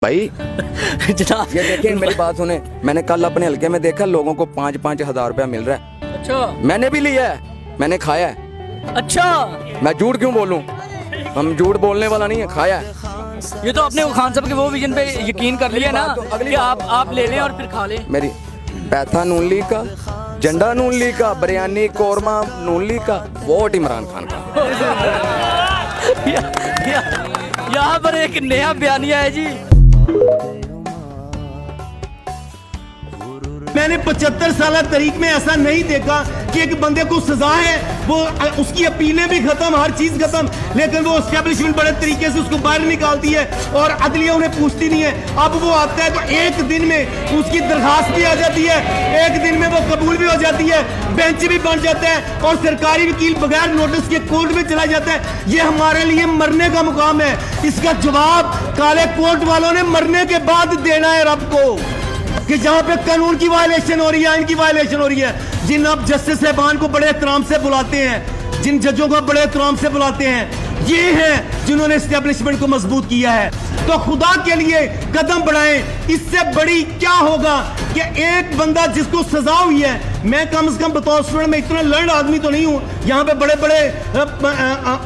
भाई जनाब ये देखिए मेरी बात सुने, मैंने कल अपने हलके में देखा लोगों को 5-5 हजार रुपया मिल रहा है। अच्छा मैंने भी लिया है, मैंने खाया है। अच्छा, मैं झूठ क्यों बोलूं? हम झूठ बोलने वाला नहीं है, खाया है। ये तो आपने वो खान साहब के वो विजन पे यकीन कर लिया ना कि आप ले लें और फिर खा लें। मेरी पैथा नून लीग का, झंडा नून लीग का, बिरयानी कोरमा नून लीग का, वोट इमरान खान का। यहाँ पर एक नया बयानिया है जी। मैंने 75 साल तरीक में ऐसा नहीं देखा कि एक बंदे को सजा है, वो उसकी अपीलें भी खत्म, हर चीज खत्म, लेकिन वो एस्टेब्लिशमेंट बड़े तरीके से उसको बाहर निकालती है और अदलिया उन्हें पूछती नहीं है। अब वो आता है तो एक दिन में उसकी दरखास्त भी आ जाती है, एक दिन में वो कबूल भी हो जाती है, बेंच भी बन जाता है और सरकारी वकील बगैर नोटिस के कोर्ट में चला जाता है। ये हमारे लिए मरने का मुकाम है। इसका जवाब काले कोर्ट वालों ने मरने के बाद देना है रब को, कि जहां पे कानून की वायलेशन हो रही है, आइन की वायलेशन हो रही है। जिन आप जस्टिस साहबान को बड़े एहतराम से बुलाते हैं, जिन जजों को बड़े एहतराम से बुलाते हैं, ये हैं जिन्होंने एस्टेब्लिशमेंट को मजबूत किया है। तो खुदा के लिए कदम बढ़ाएं। इससे बड़ी क्या होगा कि एक बंदा जिसको सजा हुई है, मैं कम से कम बतौर स्टूडेंट में इतना लर्न आदमी तो नहीं हूं, यहाँ पे बड़े बड़े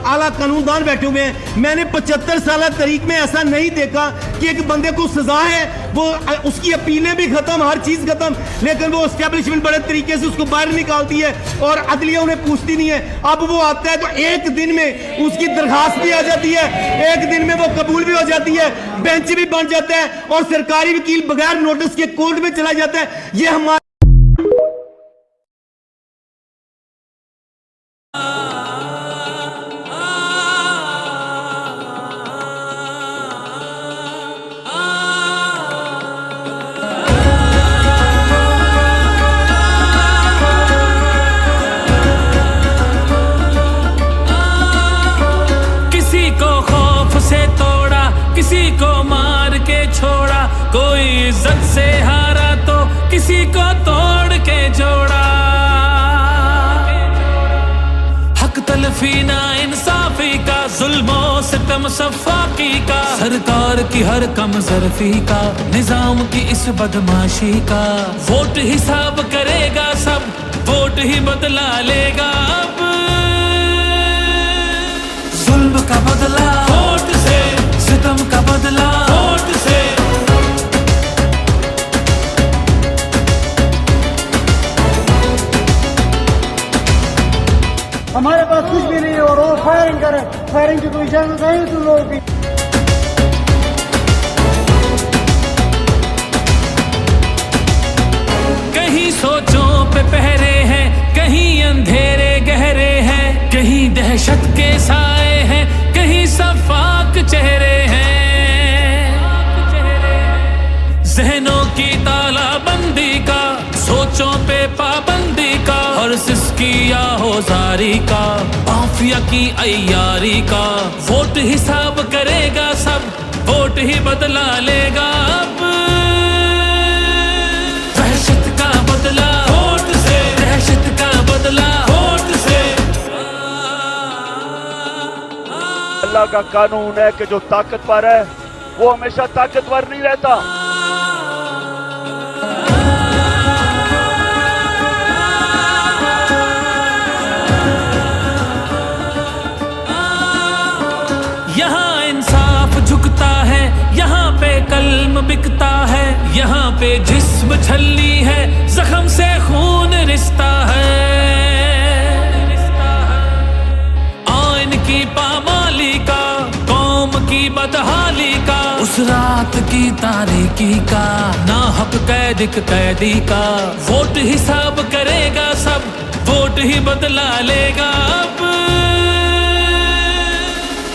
आला कानूनदान बैठे हुए हैं। मैंने 75 साल तरीक में ऐसा नहीं देखा कि एक बंदे को सजा है, वो उसकी अपीलें भी खत्म, हर चीज खत्म, लेकिन वो एस्टेब्लिशमेंट बड़े तरीके से उसको बाहर निकालती है और अदलिया उन्हें पूछती नहीं है। अब वो आता है तो एक दिन में उसकी दरखास्त भी आ जाती है, एक दिन में वो कबूल भी हो जाती है, बेंच भी बन जाता है और सरकारी वकील बगैर नोटिस के कोर्ट में चला जाता है। ये हमारा किसी को मार के छोड़ा, कोई इज्जत से हारा तो किसी को तोड़ के जोड़ा। हक तलफी ना इंसाफी का, जुल्मो सितम सफाकी का, सरकार की हर कम ज़रफ़ी का, निजाम की इस बदमाशी का। वोट हिसाब करेगा सब, वोट ही बदला लेगा अब। जुल्म का बदला वोट से, सितम का बदला वोट से। हमारे पास कुछ भी नहीं है और वो फायरिंग करे, फायरिंग की कोई इजाजत नहीं तुम लोगों की। कहीं सोचों पे पहरे हैं, कहीं अंधेरे गहरे हैं, कहीं दहशत के साए हैं, कहीं सफाक चेहरे हैं। जहनों की तालाबंदी का, सोचों पे पाबंदी का, और सिसकी या होजारी का, माफिया की अय्यारी का। वोट हिसाब करेगा सब, वोट ही बदला लेगा अब। दहशत का बदला वोट से, दहशत का बदला वोट से। अल्लाह का कानून है कि जो ताकतवर है वो हमेशा ताकतवर नहीं रहता। यहाँ इंसाफ झुकता है, यहाँ पे कल्म बिकता है, यहाँ पे जिस्म छलनी है, जख्म से खून रिश्ता है। आइन की पामाली का, कौम की बदहाली का, उस रात की तारीकी का, ना हक कैदी का। वोट हिसाब करेगा सब, वोट ही बदला लेगा अब।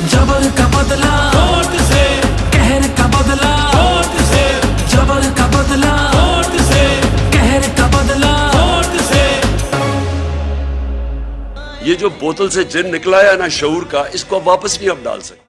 जबर का बदला वोट से, कहर का बदला वोट से, जबर का बदला वोट से, कहर का बदला वोट से। ये जो बोतल से जिन निकला है ना शऊर का, इसको वापस नहीं आप डाल सकते।